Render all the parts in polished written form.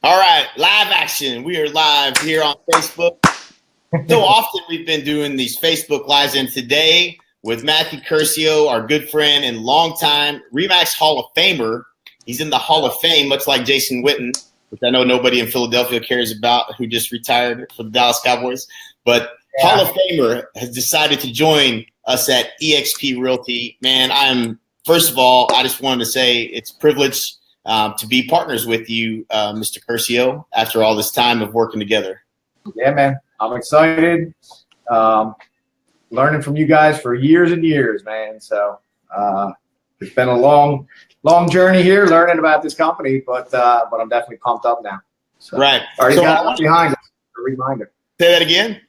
All right, live action. We are live here on Facebook. So often we've been doing these Facebook Lives, and today with Matthew Curcio, our good friend and longtime RE/MAX Hall of Famer. He's in the Hall of Fame, much like Jason Witten, which I know nobody in Philadelphia cares about, who just retired from the Dallas Cowboys. But Hall of Famer has decided to join us at eXp Realty. Man, first of all, I just wanted to say it's a privilege to be partners with you, Mr. Curcio, after all this time of working together. Yeah, man. I'm excited. Learning from you guys for years and years, man. So it's been a long journey here learning about this company, but I'm definitely pumped up now. So, right. Already got it behind us. A reminder. Say that again?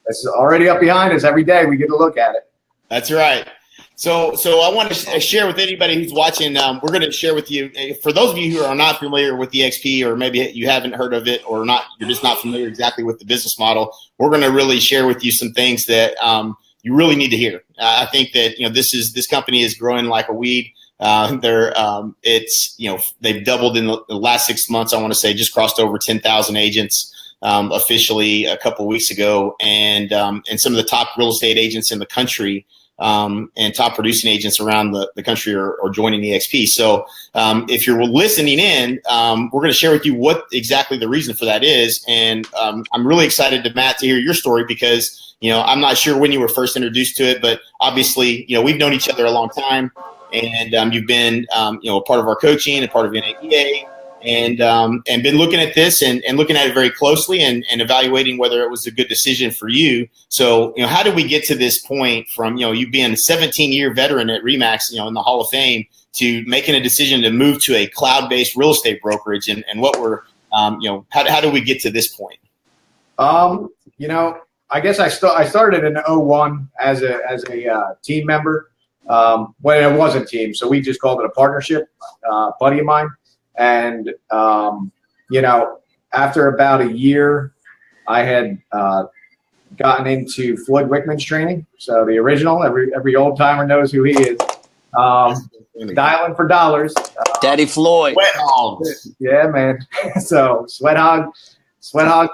This is already up behind us. Every day we get to look at it. That's right. So I want to share with anybody who's watching. We're going to share with you, for those of you who are not familiar with eXp, or maybe you haven't heard of it, or not, you're just not familiar exactly with the business model. We're going to really share with you some things that you really need to hear. I think that this company is growing like a weed. They've doubled in the last 6 months. I want to say just crossed over 10,000 agents officially a couple of weeks ago, and some of the top real estate agents in the country. And top producing agents around the country are joining eXp. So if you're listening in, we're going to share with you what exactly the reason for that is. And I'm really excited, Matt, to hear your story because, I'm not sure when you were first introduced to it, but obviously, we've known each other a long time. And you've been, a part of our coaching and part of NAEA. And been looking at this and looking at it very closely and evaluating whether it was a good decision for you. So, how did we get to this point from, you being a 17-year veteran at RE/MAX, in the Hall of Fame, to making a decision to move to a cloud-based real estate brokerage and what were, how did we get to this point? I guess I started in 2001 as a team member when it wasn't team. So we just called it a partnership, buddy of mine. And, after about a year, I had gotten into Floyd Wickman's training. So the original, every old timer knows who he is. Dialing for dollars. Daddy Floyd. Sweat hogs. Yeah, man. So sweat hog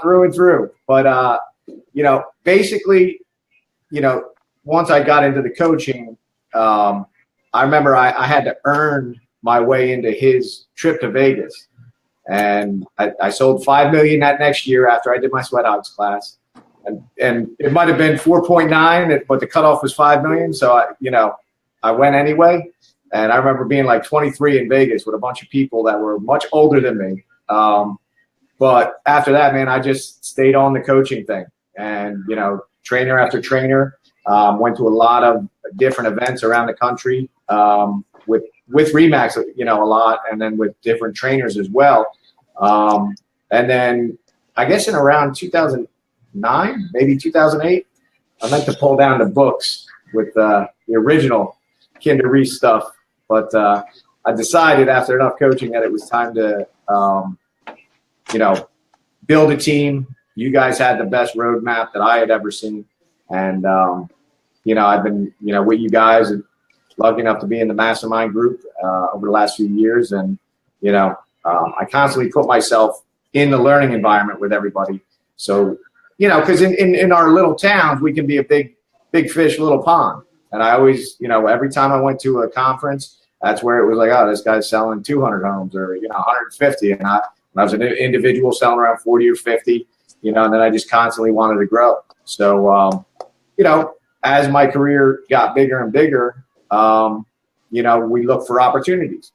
through and through. But, basically, once I got into the coaching, I remember I had to earn my way into his trip to Vegas. And I sold $5 million that next year after I did my Sweat Hogs class. And it might have been 4.9, but the cutoff was 5 million. So I went anyway. And I remember being like 23 in Vegas with a bunch of people that were much older than me. But after that, man, I just stayed on the coaching thing and, trainer after trainer, went to a lot of different events around the country, with RE/MAX, a lot, and then with different trainers as well. And then I guess in around 2009, maybe 2008, I meant to pull down the books with the original Kinder Reese stuff. But I decided after enough coaching that it was time to, build a team. You guys had the best roadmap that I had ever seen. And, I've been, with you guys and lucky enough to be in the mastermind group over the last few years. And, I constantly put myself in the learning environment with everybody. So, because in our little towns, we can be a big fish, little pond. And I always, every time I went to a conference, that's where it was like, oh, this guy's selling 200 homes or, 150. And I was an individual selling around 40 or 50, and then I just constantly wanted to grow. So, as my career got bigger and bigger, we look for opportunities.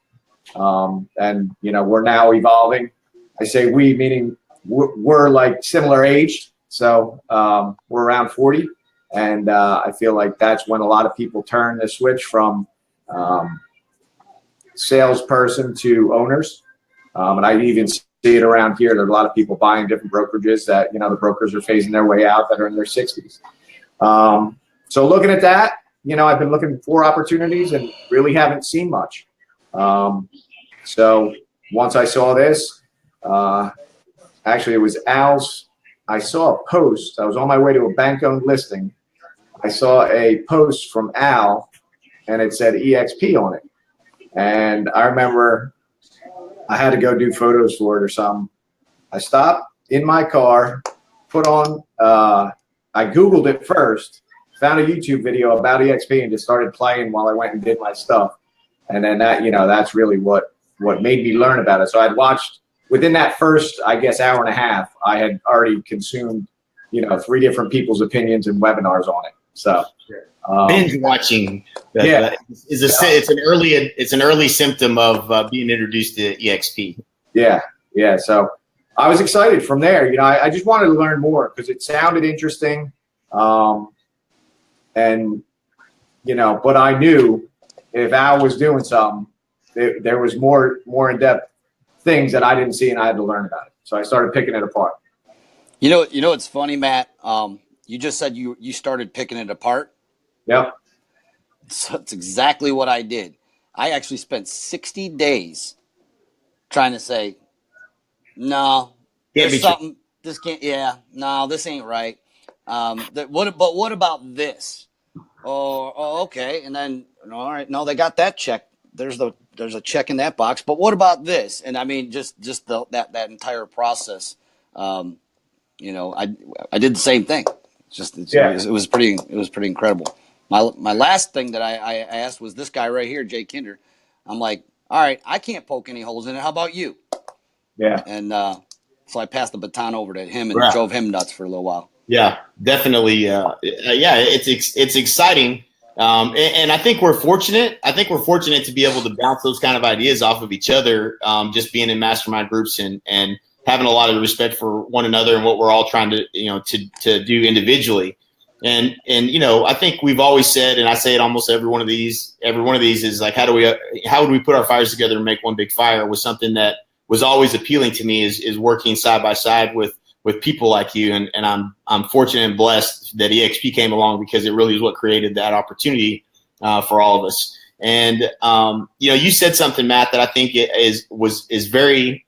And, we're now evolving. I say we, meaning we're like similar aged. So we're around 40. And I feel like that's when a lot of people turn the switch from salesperson to owners. And I even see it around here. There's a lot of people buying different brokerages that, the brokers are phasing their way out that are in their 60s. So looking at that, I've been looking for opportunities and really haven't seen much. So once I saw this, actually it was Al's, I saw a post. I was on my way to a bank-owned listing. I saw a post from Al, and it said eXp on it. And I remember I had to go do photos for it or something. I stopped in my car, put on, I Googled it first, found a YouTube video about EXP and just started playing while I went and did my stuff. And then that, that's really what made me learn about it. So I'd watched within that first, I guess, hour and a half, I had already consumed, 3 different people's opinions and webinars on it. So binge watching, it's an early symptom of being introduced to EXP. Yeah. So I was excited from there. I just wanted to learn more because it sounded interesting, and but I knew if Al was doing something, there was more in depth things that I didn't see, and I had to learn about it. So I started picking it apart. It's funny, Matt. You just said you started picking it apart. Yep. So that's exactly what I did. I actually spent 60 days trying to say, no, there's something. This can't. Yeah, no, this ain't right. But what about this? Oh, okay. And then, all right, no, they got that check. There's a check in that box. But what about this? And I mean, just that entire process. I did the same thing. It was pretty incredible. My last thing that I asked was this guy right here, Jay Kinder. I'm like, all right, I can't poke any holes in it. How about you? Yeah. And so I passed the baton over to him and drove him nuts for a little while. Yeah, definitely. It's exciting. And I think we're fortunate. To be able to bounce those kind of ideas off of each other, just being in mastermind groups and having a lot of respect for one another and what we're all trying to, to do individually. And I think we've always said, and I say it almost every one of these is like, how would we put our fires together and make one big fire? Was something that was always appealing to me is working side by side with people like you. And I'm fortunate and blessed that EXP came along because it really is what created that opportunity for all of us. And, you said something, Matt, that I think is very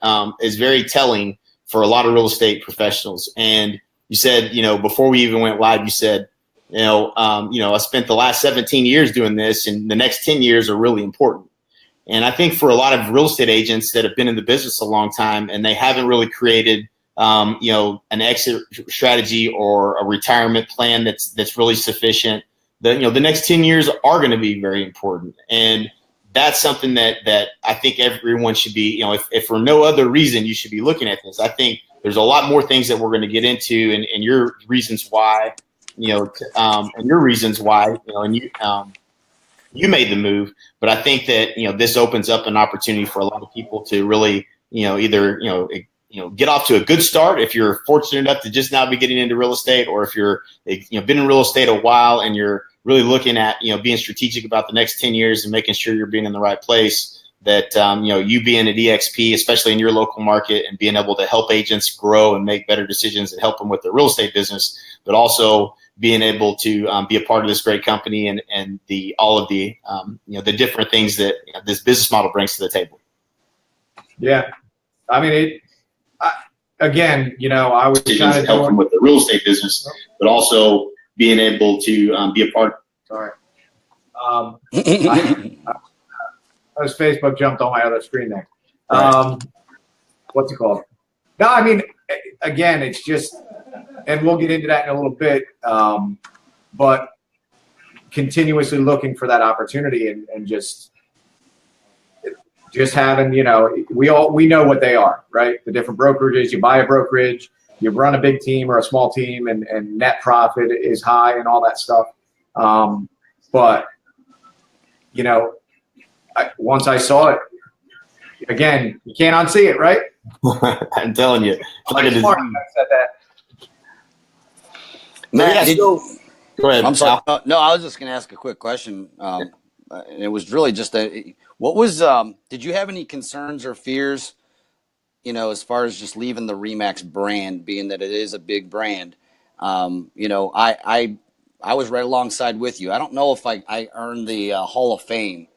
telling for a lot of real estate professionals. And you said, before we even went live, you said, I spent the last 17 years doing this and the next 10 years are really important. And I think for a lot of real estate agents that have been in the business a long time and they haven't really created, an exit strategy or a retirement plan that's really sufficient, the next 10 years are going to be very important. And that's something that I think everyone should be, if for no other reason, you should be looking at this. I think there's a lot more things that we're going to get into and your reasons why, and your reasons why, and you made the move. But I think that, this opens up an opportunity for a lot of people to really, either, get off to a good start if you're fortunate enough to just now be getting into real estate, or if you're, been in real estate a while and you're really looking at, being strategic about the next 10 years and making sure you're being in the right place, that, you being at EXP, especially in your local market, and being able to help agents grow and make better decisions and help them with their real estate business, but also being able to be a part of this great company and all of the the different things that this business model brings to the table. Yeah. I mean, again, I was trying to help them with the real estate business, but also being able to be a part. Sorry. As Facebook jumped on my other screen there. What's it called? No, I mean, again, it's just, and we'll get into that in a little bit, but continuously looking for that opportunity and just having, we know what they are, right? The different brokerages. You buy a brokerage, you run a big team or a small team, and net profit is high and all that stuff. But once I saw it, again, you can't unsee it, right? I'm telling you. I said that. Matt, go ahead. I'm sorry. No, I was just going to ask a quick question. It was really just what was, did you have any concerns or fears, as far as just leaving the RE/MAX brand, being that it is a big brand? I was right alongside with you. I don't know if I earned the Hall of Fame.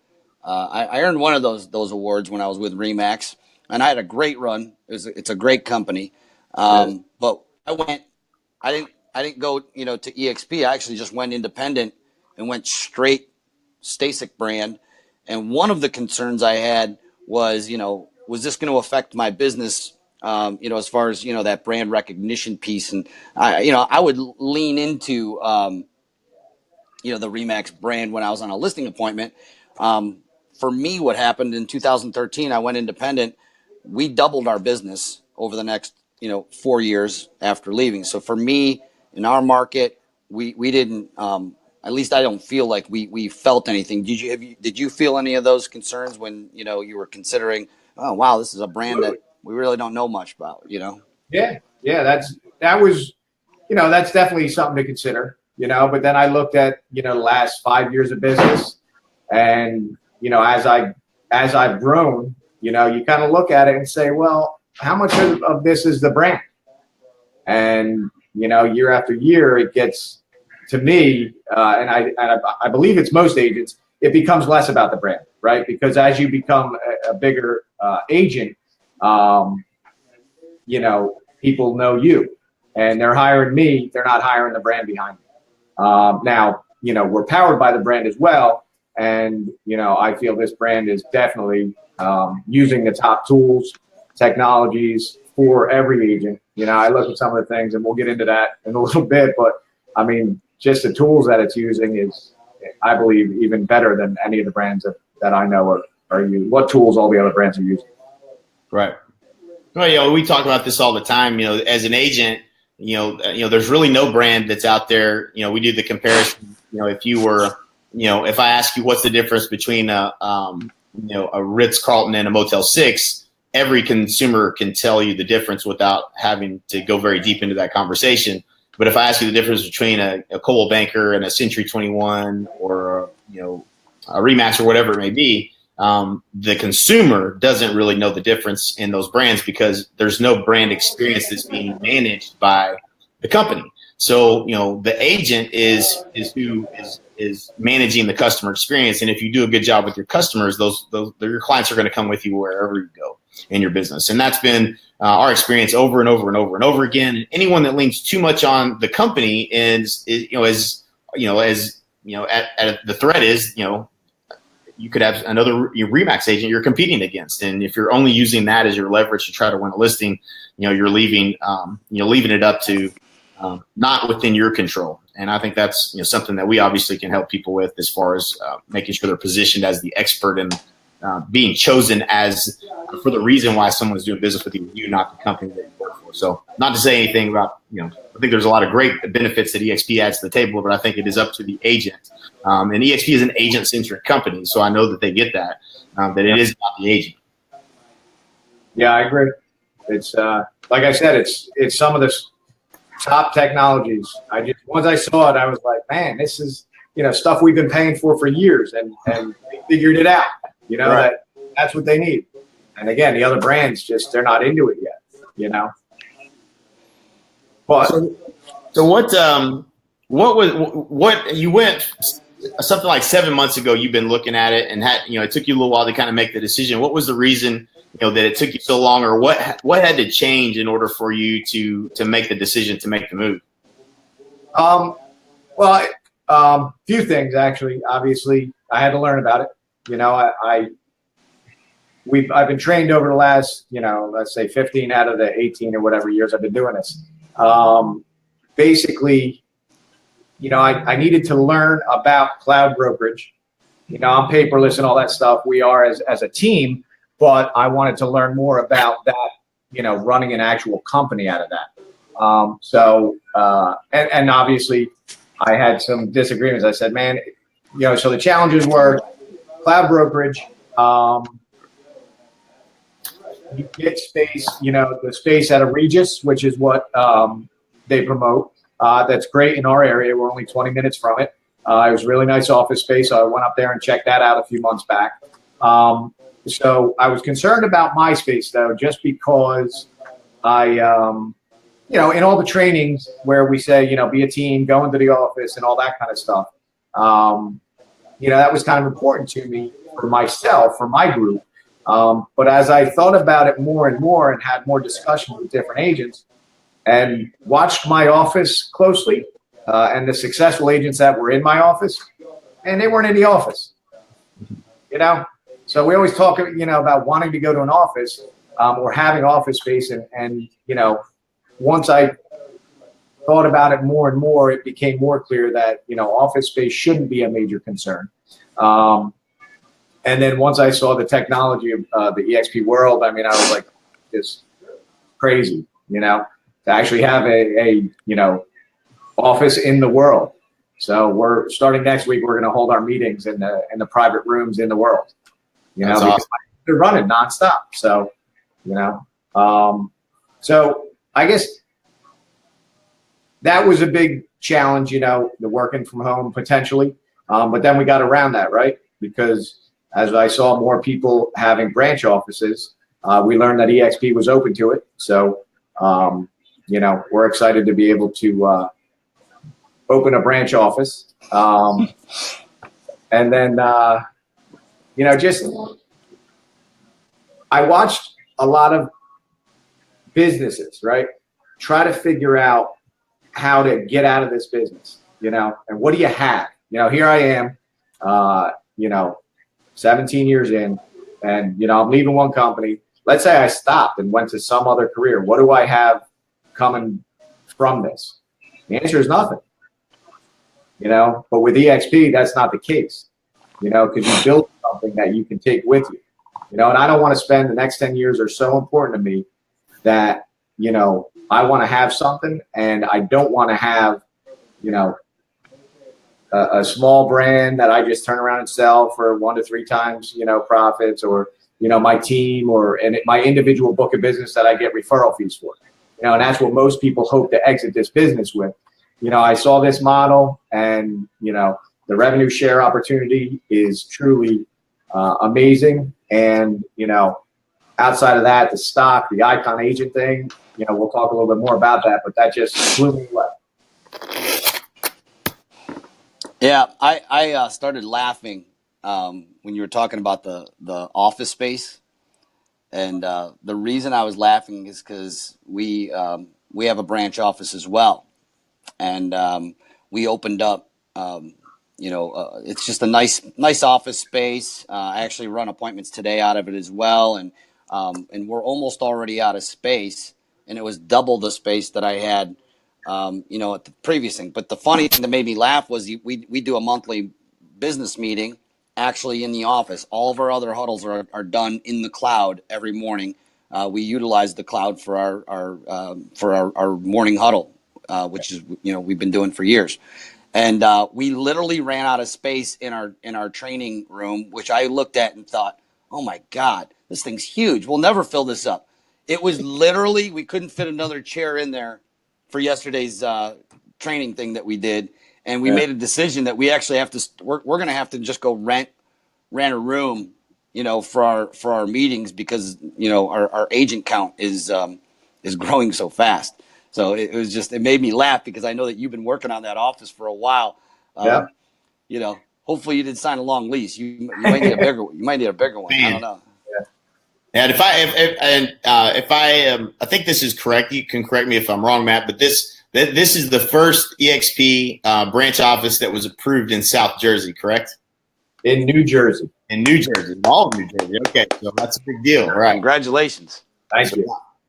I earned one of those awards when I was with RE/MAX, and I had a great run. It's a great company. But I didn't go, to EXP. I actually just went independent and went straight Stasic brand. And one of the concerns I had was, was this going to affect my business as far as, that brand recognition piece. And I would lean into, the Remax brand when I was on a listing appointment. For me, what happened in 2013, I went independent. We doubled our business over the next, 4 years after leaving. So for me, in our market, we didn't, at least I don't feel like we felt anything. Did you feel any of those concerns when, you were considering, oh, wow, this is a brand that we really don't know much about, Yeah. That was, that's definitely something to consider, but then I looked at, the last 5 years of business, and, as I've grown, you kind of look at it and say, well, how much of this is the brand? And, year after year, it gets, to me, and I believe it's most agents, it becomes less about the brand, right? Because as you become a bigger agent, people know you, and they're hiring me. They're not hiring the brand behind me. Now, we're powered by the brand as well. And, I feel this brand is definitely using the top tools, technologies for every agent. I look at some of the things, and we'll get into that in a little bit, but I mean, just the tools that it's using is, I believe, even better than any of the brands that I know are using. What tools all the other brands are using. Right. Well, we talk about this all the time. As an agent, there's really no brand that's out there. We do the comparison. If you were, if I ask you what's the difference between a Ritz-Carlton and a Motel 6, every consumer can tell you the difference without having to go very deep into that conversation. But if I ask you the difference between a Coldwell Banker and a Century 21 or a Remax or whatever it may be, the consumer doesn't really know the difference in those brands because there's no brand experience that's being managed by the company. So, the agent is who is managing the customer experience. And if you do a good job with your customers, your clients are going to come with you wherever you go in your business. And that's been our experience over and over and over and over again. Anyone that leans too much on the company is the threat is, you could have another Remax agent you're competing against. And if you're only using that as your leverage to try to win a listing, you're leaving it up to not within your control. And I think that's something that we obviously can help people with as far as making sure they're positioned as the expert and being chosen as for the reason why someone's doing business with you, not the company that you work for. So not to say anything about, I think there's a lot of great benefits that EXP adds to the table, but I think it is up to the agent. And EXP is an agent-centric company, so I know that they get that it is not the agent. Yeah, I agree. It's like I said, it's some of the top technologies. Once I saw it, I was like, man, this is stuff we've been paying for years, and they figured it out. Right. That's what they need. And again, the other brands they're not into it yet. But so what you went something like 7 months ago, you've been looking at it and it took you a little while to kind of make the decision. What was the reason, that it took you so long, or what had to change in order for you to make the decision to make the move? Few things actually. Obviously, I had to learn about it. I've been trained over the last, let's say 15 out of the 18 or whatever years I've been doing this. Basically, I needed to learn about cloud brokerage. I'm paperless and all that stuff. We are as a team, but I wanted to learn more about that, running an actual company out of that. And obviously I had some disagreements. I said, man, so the challenges were cloud brokerage. You get space, the space at a Regis, which is what they promote. That's great in our area. We're only 20 minutes from it. It was really nice office space. So I went up there and checked that out a few months back. So I was concerned about my space, though, just because I, in all the trainings where we say, be a team, go into the office and all that kind of stuff, that was kind of important to me for myself, for my group. But as I thought about it more and more and had more discussions with different agents and watched my office closely and the successful agents that were in my office, and they weren't in the office, So we always talk, about wanting to go to an office, or having office space. And once I thought about it more and more, it became more clear that, office space shouldn't be a major concern. And then once I saw the technology of the EXP world, I was like, it's crazy, to actually have a office in the world. So we're starting next week. We're going to hold our meetings in the private rooms in the world, That's because awesome. they're running nonstop. So, so I guess that was a big challenge, the working from home potentially. But then we got around that, right? Because as I saw more people having branch offices, we learned that EXP was open to it. So, we're excited to be able to open a branch office. And then, just I watched a lot of businesses, right, try to figure out how to get out of this business, and what do you have? Here I am, 17 years in, and, I'm leaving one company. Let's say I stopped and went to some other career. What do I have coming from this? The answer is nothing, but with EXP, that's not the case, because you build something that you can take with you, and I don't want to spend the next 10 years are so important to me that, I want to have something, and I don't want to have, a small brand that I just turn around and sell for 1 to 3 times, profits, or, my team my individual book of business that I get referral fees for, and that's what most people hope to exit this business with. I saw this model, and, the revenue share opportunity is truly amazing. And, outside of that, the stock, the Icon agent thing, we'll talk a little bit more about that, but that just blew me away. Yeah, I started laughing when you were talking about the office space, and the reason I was laughing is because we have a branch office as well, and we opened up. It's just a nice office space. I actually run appointments today out of it as well, and we're almost already out of space, and it was double the space that I had. At the previous thing. But the funny thing that made me laugh was we do a monthly business meeting actually in the office. All of our other huddles are done in the cloud every morning. We utilize the cloud for our morning huddle, which is we've been doing for years. And we literally ran out of space in our training room, which I looked at and thought, oh my God, this thing's huge. We'll never fill this up. It was literally, we couldn't fit another chair in there for yesterday's training thing that we did, and we made a decision that we actually have to. We're going to have to just go rent a room, for our meetings, because our agent count is growing so fast. So it made me laugh because I know that you've been working on that office for a while. Hopefully you didn't sign a long lease. You might need a bigger. You might need a bigger one. I don't know. And I think this is correct. You can correct me if I'm wrong, Matt. But this is the first EXP branch office that was approved in South Jersey, correct? In New Jersey. All of New Jersey. Okay, so that's a big deal, right? Congratulations. Thank you.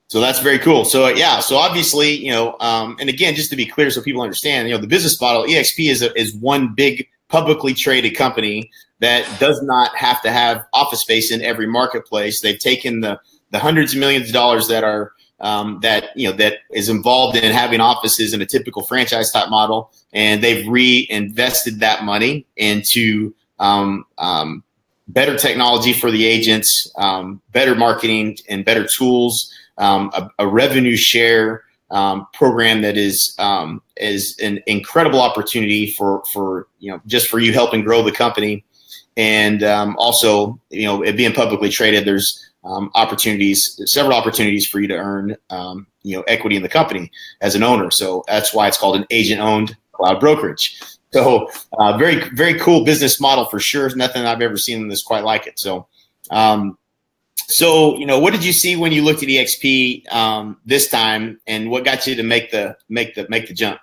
So that's very cool. So so obviously, and again, just to be clear, so people understand, the business model EXP is one big publicly traded company that does not have to have office space in every marketplace. They've taken the hundreds of millions of dollars that are that is involved in having offices in a typical franchise type model, and they've reinvested that money into better technology for the agents, better marketing and better tools, a revenue share program that is an incredible opportunity for just for you helping grow the company. And also, it being publicly traded, there's several opportunities for you to earn, equity in the company as an owner. So that's why it's called an agent-owned cloud brokerage. So very, very cool business model for sure. Nothing I've ever seen that's quite like it. So, what did you see when you looked at EXP this time, and what got you to make the jump?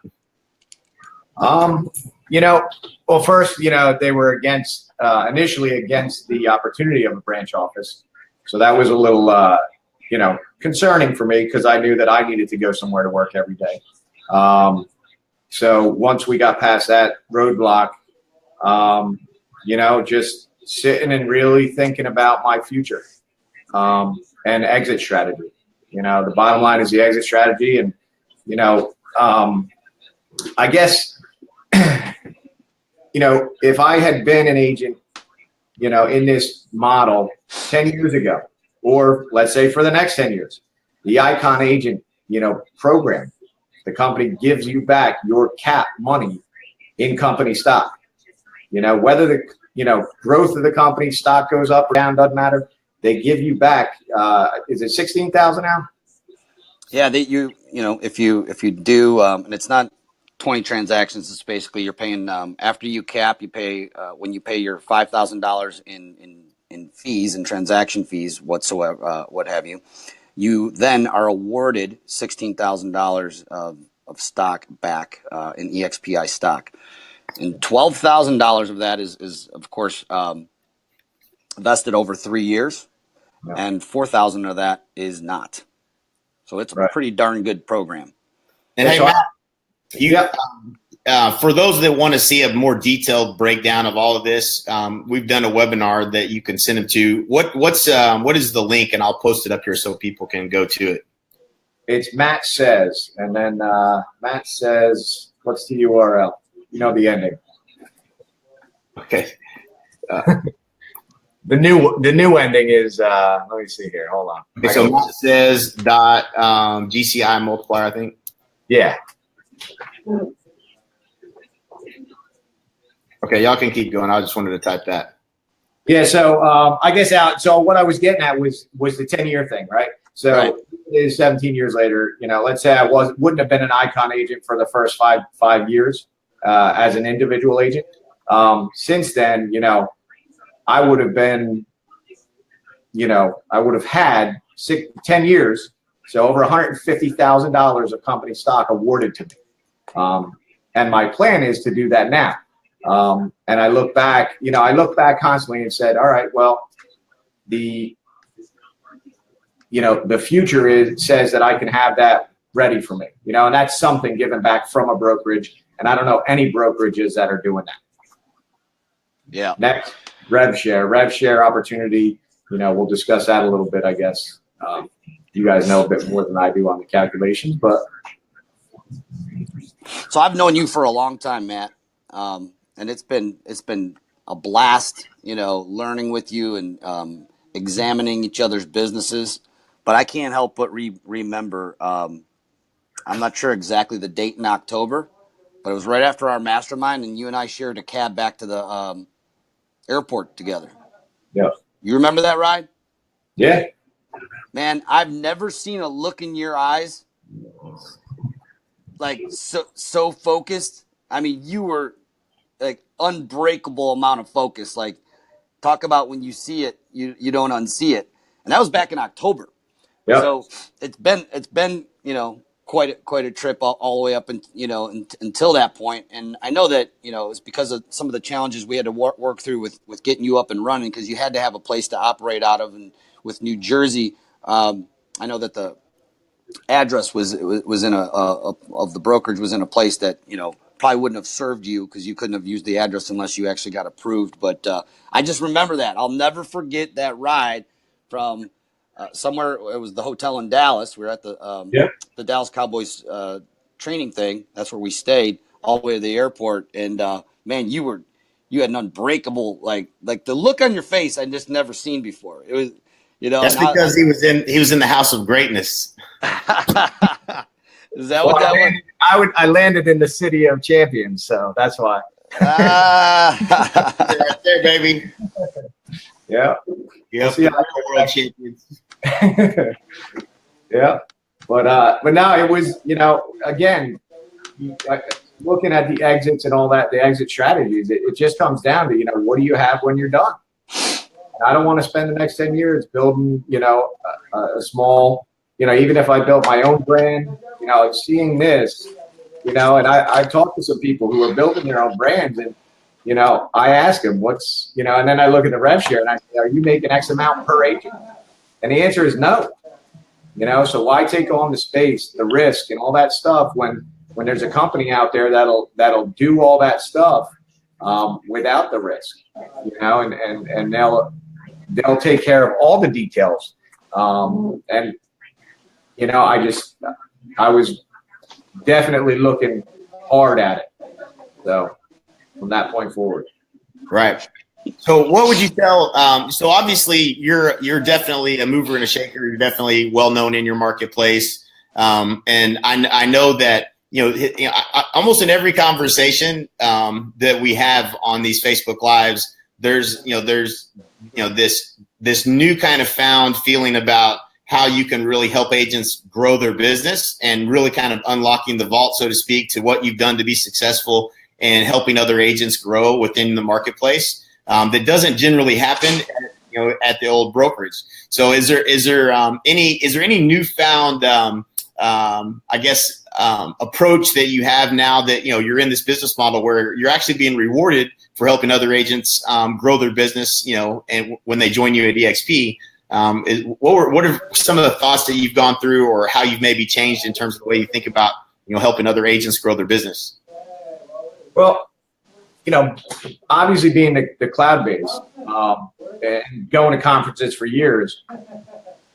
Well, first, they were initially against the opportunity of a branch office. So that was a little, concerning for me because I knew that I needed to go somewhere to work every day. So once we got past that roadblock, just sitting and really thinking about my future and exit strategy. The bottom line is the exit strategy. And, I guess, if I had been an agent, in this model 10 years ago, or let's say for the next 10 years, the Icon Agent, program, the company gives you back your cap money in company stock. Whether the, growth of the company stock goes up or down, doesn't matter. They give you back, is it 16,000 now? Yeah, if you do, and it's not 20 transactions. It's basically you're paying after you cap. You pay when you pay your $5,000 in fees and transaction fees whatsoever, what have you. You then are awarded $16,000 of stock back in EXPI stock, and $12,000 of that is of course vested over 3 years, and 4,000 of that is not. So it's a pretty darn good program. And hey, Matt, for those that want to see a more detailed breakdown of all of this, we've done a webinar that you can send them to. What is the link? And I'll post it up here so people can go to it. It's Matt Says, and then Matt Says, what's the URL? The ending. Okay. The new ending is let me see here. Hold on. Okay, so Matt Says dot GCI multiplier, I think. Yeah. Okay, y'all can keep going. I just wanted to type that. Yeah, so I guess so what I was getting at was the 10-year thing, right? So it is 17 years later. Let's say I wouldn't have been an Icon agent for the first five years as an individual agent. Since then, I would have been, I would have had 10 years, so over $150,000 of company stock awarded to me. And my plan is to do that now. And I look back, constantly and said, all right, well, the future says that I can have that ready for me, and that's something given back from a brokerage. And I don't know any brokerages that are doing that. Yeah. Next, rev share opportunity. We'll discuss that a little bit, I guess. You guys know a bit more than I do on the calculations, but. So I've known you for a long time, Matt. And it's been a blast, learning with you and examining each other's businesses. But I can't help but remember. I'm not sure exactly the date in October, but it was right after our mastermind, and you and I shared a cab back to the airport together. Yeah. You remember that ride? Yeah. Man, I've never seen a look in your eyes like so focused. I mean, you were like unbreakable amount of focus. Like, talk about when you see it, you don't unsee it. And that was back in October. Yep. So it's been quite a trip all the way up until that point. And I know that it's because of some of the challenges we had to work through with getting you up and running, because you had to have a place to operate out of. And with New Jersey, I know that the address was in of the brokerage was in a place that probably wouldn't have served you, because you couldn't have used the address unless you actually got approved. But I just remember that. I'll never forget that ride from somewhere. It was the hotel in Dallas. We were at the Dallas Cowboys training thing. That's where we stayed all the way to the airport. And man, you had an unbreakable like the look on your face I just never seen before. It was that's because he was in the house of greatness. Is that what that was? I landed in the city of champions, so that's why. Right there, baby. Yeah. Yep. World champions. Yeah. But now it was, again, looking at the exits and all that, the exit strategies, it just comes down to, what do you have when you're done? And I don't want to spend the next 10 years building, a small, even if I built my own brand, seeing this, and I talked to some people who are building their own brands, and, I ask them what's, and then I look at the rev share and I say, are you making X amount per agent? And the answer is no. So why take on the space, the risk, and all that stuff when there's a company out there that'll do all that stuff without the risk, and they'll take care of all the details. And I was definitely looking hard at it. So from that point forward. Right. So what would you tell? So obviously you're definitely a mover and a shaker. You're definitely well known in your marketplace. And I know that, almost in every conversation that we have on these Facebook Lives, there's this new kind of found feeling about how you can really help agents grow their business and really kind of unlocking the vault, so to speak, to what you've done to be successful and helping other agents grow within the marketplace. That doesn't generally happen, at the old brokerage. So is there any newfound, approach that you have now that, you're in this business model where you're actually being rewarded for helping other agents grow their business, and when they join you at EXP? What are some of the thoughts that you've gone through or how you've maybe changed in terms of the way you think about, helping other agents grow their business? Well, obviously being the cloud-based and going to conferences for years,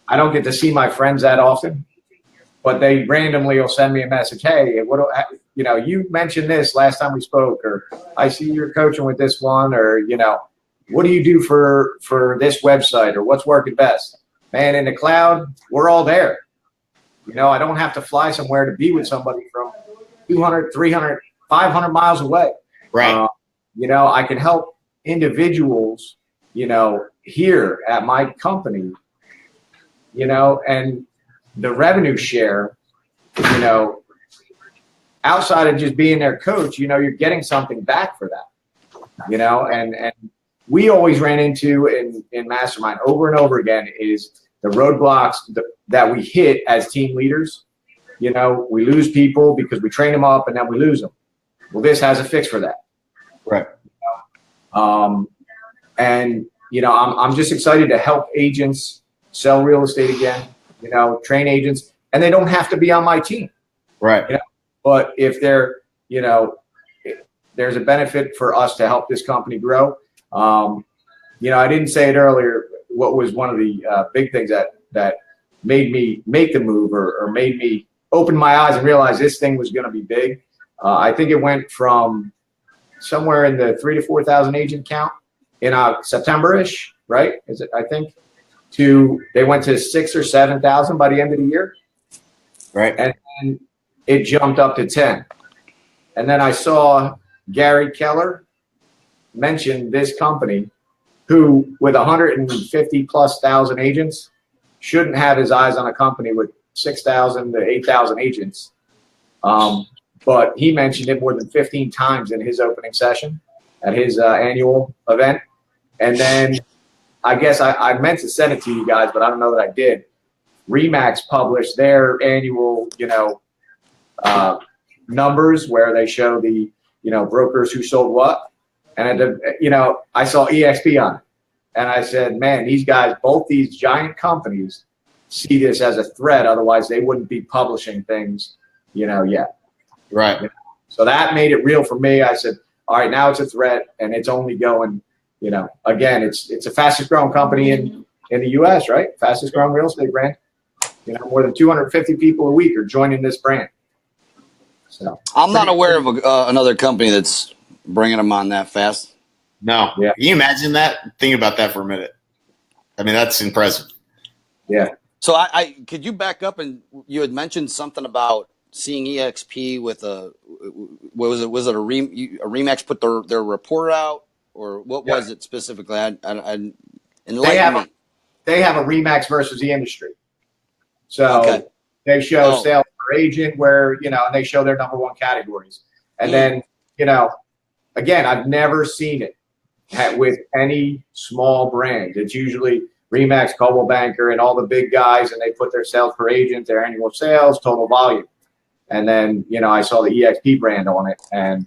I don't get to see my friends that often, but they randomly will send me a message. Hey, you mentioned this last time we spoke, or I see you're coaching with this one, or, what do you do for this website, or what's working best? Man, in the cloud, we're all there. I don't have to fly somewhere to be with somebody from 200, 300, 500 miles away. Right. I can help individuals, here at my company, and the revenue share, outside of just being their coach, you're getting something back for that, and we always ran into in Mastermind over and over again is the roadblocks that we hit as team leaders. We lose people because we train them up and then we lose them. Well, this has a fix for that. Right. And I'm just excited to help agents sell real estate again, train agents, and they don't have to be on my team. Right. But if there's a benefit for us to help this company grow. I didn't say it earlier. What was one of the big things that made me make the move or made me open my eyes and realize this thing was going to be big. I think it went from somewhere in the 3,000 to 4,000 agent count in September-ish, right? Is it? I think they went to 6,000 or 7,000 by the end of the year, right? And it jumped up to 10. And then I saw Gary Keller mention this company, who with 150 plus thousand agents shouldn't have his eyes on a company with 6,000 to 8,000 agents. But he mentioned it more than 15 times in his opening session at his annual event. And then I guess I meant to send it to you guys, but I don't know that I did. RE/MAX published their annual, numbers where they show the, brokers who sold what. And, I saw EXP on it. And I said, man, these guys, both these giant companies see this as a threat. Otherwise, they wouldn't be publishing things, yet. Right. So that made it real for me. I said, all right, now it's a threat, and it's only going, again, it's the fastest growing company in the U.S., right? Fastest growing real estate brand. More than 250 people a week are joining this brand. So I'm not aware of another company that's bringing them on that fast. No. Yeah. Can you imagine that? Think about that for a minute. I mean, that's impressive. Yeah. So I could you back up, and you had mentioned something about seeing EXP with was it a RE/MAX put their report out, or what was it specifically? Enlighten me. They have a RE/MAX versus the industry. So they show sales per agent where, and they show their number one categories. And then, again, I've never seen it with any small brand. It's usually RE/MAX, Coldwell Banker, and all the big guys, and they put their sales per agent, their annual sales, total volume. And then, I saw the EXP brand on it, and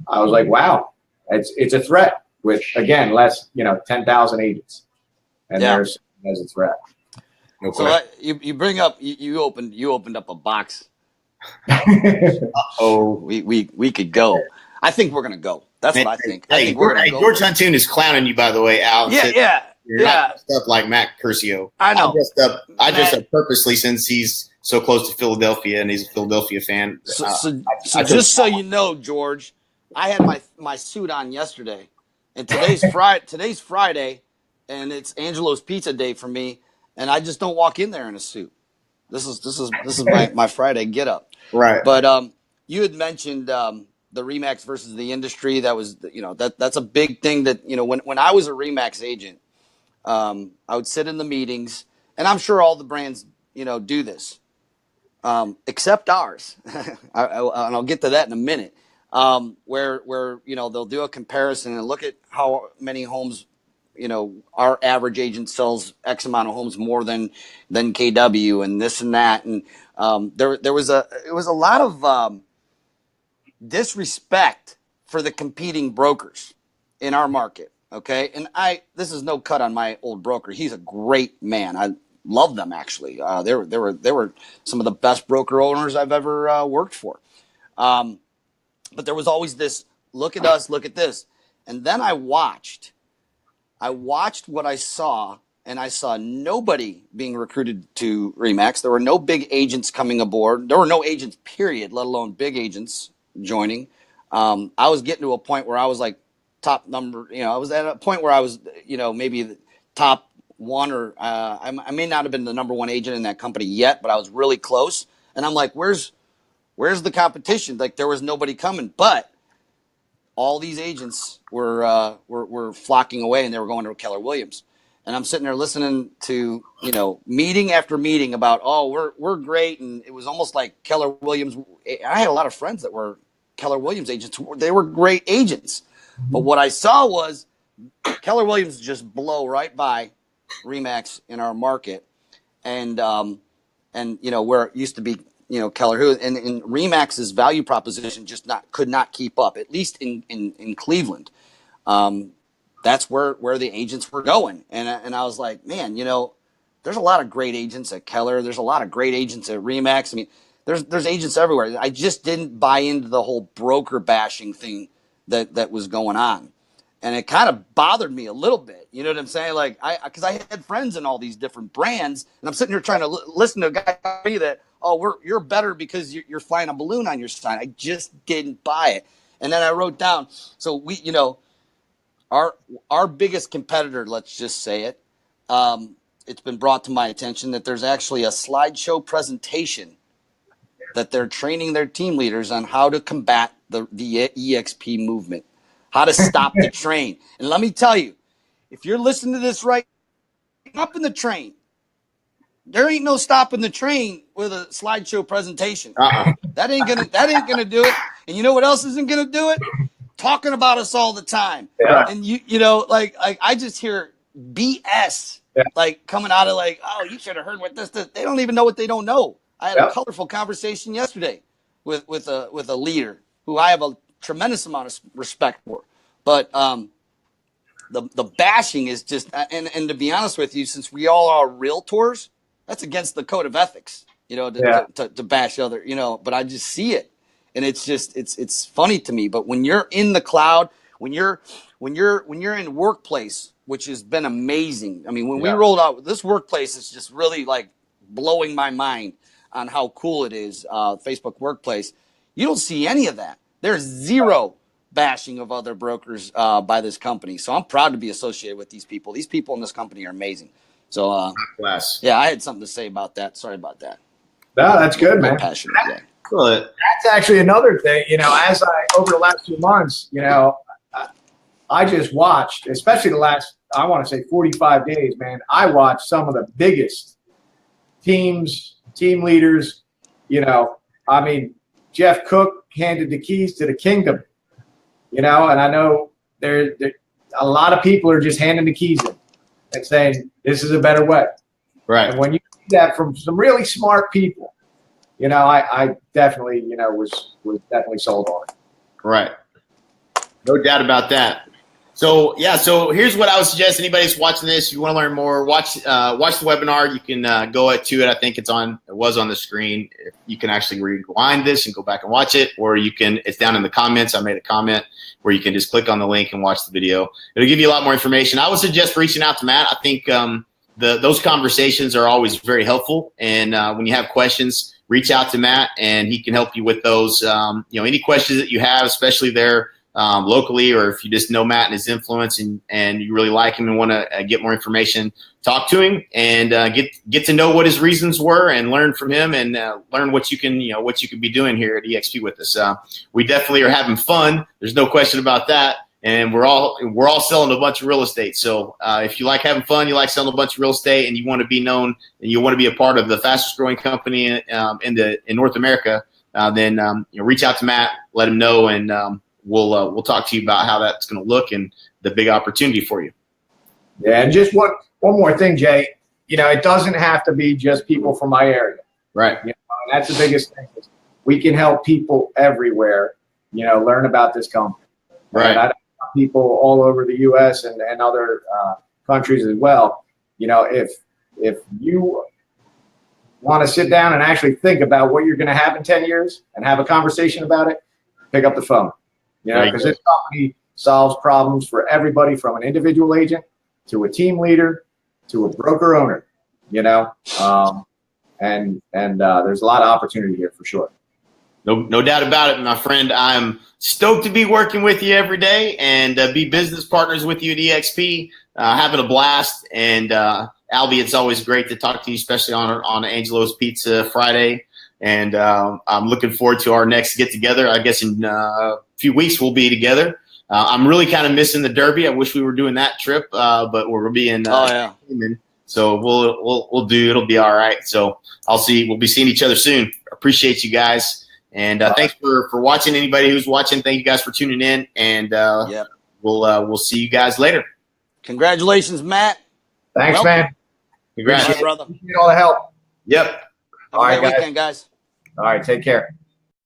I was like, wow, it's a threat with, again, less, 10,000 agents. And there's a threat. No So you bring up you opened up a box. We could go. I think we're gonna go. That's what I think. I think we're gonna go. George Huntoon is clowning you, by the way, Al. Yeah. You're not dressed up like Matt Curcio. I know. I dressed up purposely since he's so close to Philadelphia and he's a Philadelphia fan. So just so you know, George, I had my suit on yesterday, and today's Friday, and it's Angelo's Pizza Day for me, and I just don't walk in there in a suit. This is my Friday get up. Right. But you had mentioned the Remax versus the industry. That was that's a big thing that when I was a Remax agent, I would sit in the meetings, and I'm sure all the brands do this. Except ours, and I'll get to that in a minute. Where they'll do a comparison and look at how many homes, our average agent sells X amount of homes more than KW and this and that, and there was a lot of disrespect for the competing brokers in our market. Okay, and this is no cut on my old broker. He's a great man. I love them actually. They were some of the best broker owners I've ever worked for. But there was always this look at us, look at this, and then I watched what I saw, and I saw nobody being recruited to Remax. There were no big agents coming aboard. There were no agents, period, let alone big agents joining. I was getting to a point where I was like top number. I was at a point where I was, maybe the top one, or I may not have been the number one agent in that company yet, but I was really close. And I'm like, where's the competition? Like there was nobody coming, but all these agents were flocking away, and they were going to Keller Williams. And I'm sitting there listening to meeting after meeting about we're great, and it was almost like Keller Williams. I had a lot of friends that were Keller Williams agents. They were great agents, but what I saw was Keller Williams just blow right by Remax in our market, and where it used to be Keller, who and Remax's value proposition just could not keep up, at least in Cleveland. That's where the agents were going, and I was like, man, there's a lot of great agents at Keller. There's a lot of great agents at Remax. I mean, there's agents everywhere. I just didn't buy into the whole broker bashing thing that was going on. And it kind of bothered me a little bit. You know what I'm saying? Like, because I had friends in all these different brands, and I'm sitting here trying to listen to a guy tell me that, you're better because you're flying a balloon on your sign. I just didn't buy it. And then I wrote down, so we, our biggest competitor, let's just say it, it's been brought to my attention that there's actually a slideshow presentation that they're training their team leaders on how to combat the EXP movement. How to stop the train. And let me tell you, if you're listening to this right, stopping the train. There ain't no stopping the train with a slideshow presentation. That ain't gonna do it. And you know what else isn't gonna do it? Talking about us all the time. Yeah. And like I just hear BS like coming out of like, you should have heard what this. They don't even know what they don't know. I had a colorful conversation yesterday with a leader who I have a tremendous amount of respect for, but the bashing is just, and to be honest with you, since we all are realtors, that's against the code of ethics, to bash other, but I just see it, and it's just it's funny to me. But when you're in the cloud, when you're in workplace, which has been amazing. I mean, when we rolled out this workplace, it's just really like blowing my mind on how cool it is. Facebook Workplace, you don't see any of that. There's zero bashing of other brokers by this company. So I'm proud to be associated with these people. These people in this company are amazing. So, yeah, I had something to say about that. Sorry about that. No, that's good, man. Passionate. Yeah. Good. That's actually another thing. As over the last few months, I just watched, especially the last, I want to say 45 days, man. I watched some of the biggest team leaders. I mean, Jeff Cook handed the keys to the kingdom, and I know there a lot of people are just handing the keys in and saying this is a better way. Right. And when you see that from some really smart people, I definitely, was definitely sold on it. Right. No doubt about that. So yeah, so here's what I would suggest. Anybody who's watching this, you want to learn more, watch the webinar. You can go to it. I think it was on the screen. You can actually rewind this and go back and watch it, or you can. It's down in the comments. I made a comment where you can just click on the link and watch the video. It'll give you a lot more information. I would suggest reaching out to Matt. I think those conversations are always very helpful. And when you have questions, reach out to Matt, and he can help you with those. Any questions that you have, especially there. Locally, or if you just know Matt and his influence and you really like him and want to get more information, talk to him and get to know what his reasons were and learn from him and learn what you can be doing here at EXP with us. We definitely are having fun. There's no question about that. And we're all selling a bunch of real estate. So if you like having fun, you like selling a bunch of real estate, and you want to be known and you want to be a part of the fastest growing company in North America, then reach out to Matt, let him know, and we'll talk to you about how that's going to look and the big opportunity for you. Yeah, and just one more thing, Jay. It doesn't have to be just people from my area. Right. That's the biggest thing. We can help people everywhere, learn about this company. Right. And I know people all over the U.S. and other countries as well. If you want to sit down and actually think about what you're going to have in 10 years and have a conversation about it, pick up the phone. Because this company solves problems for everybody from an individual agent to a team leader to a broker owner, and there's a lot of opportunity here for sure. No doubt about it, my friend. I'm stoked to be working with you every day and be business partners with you at EXP, having a blast. And Albie, it's always great to talk to you, especially on Angelo's Pizza Friday. And I'm looking forward to our next get together. I guess in few weeks we'll be together. I'm really kind of missing the Derby. I wish we were doing that trip, but we're being so we'll do. It'll be all right. So we'll be seeing each other soon. Appreciate you guys, and thanks for watching. Anybody who's watching, thank you guys for tuning in, and we'll see you guys later. Congratulations, Matt. Thanks, man. Congrats, brother. Appreciate all the help. Yep. Have a great weekend, guys. All right, take care.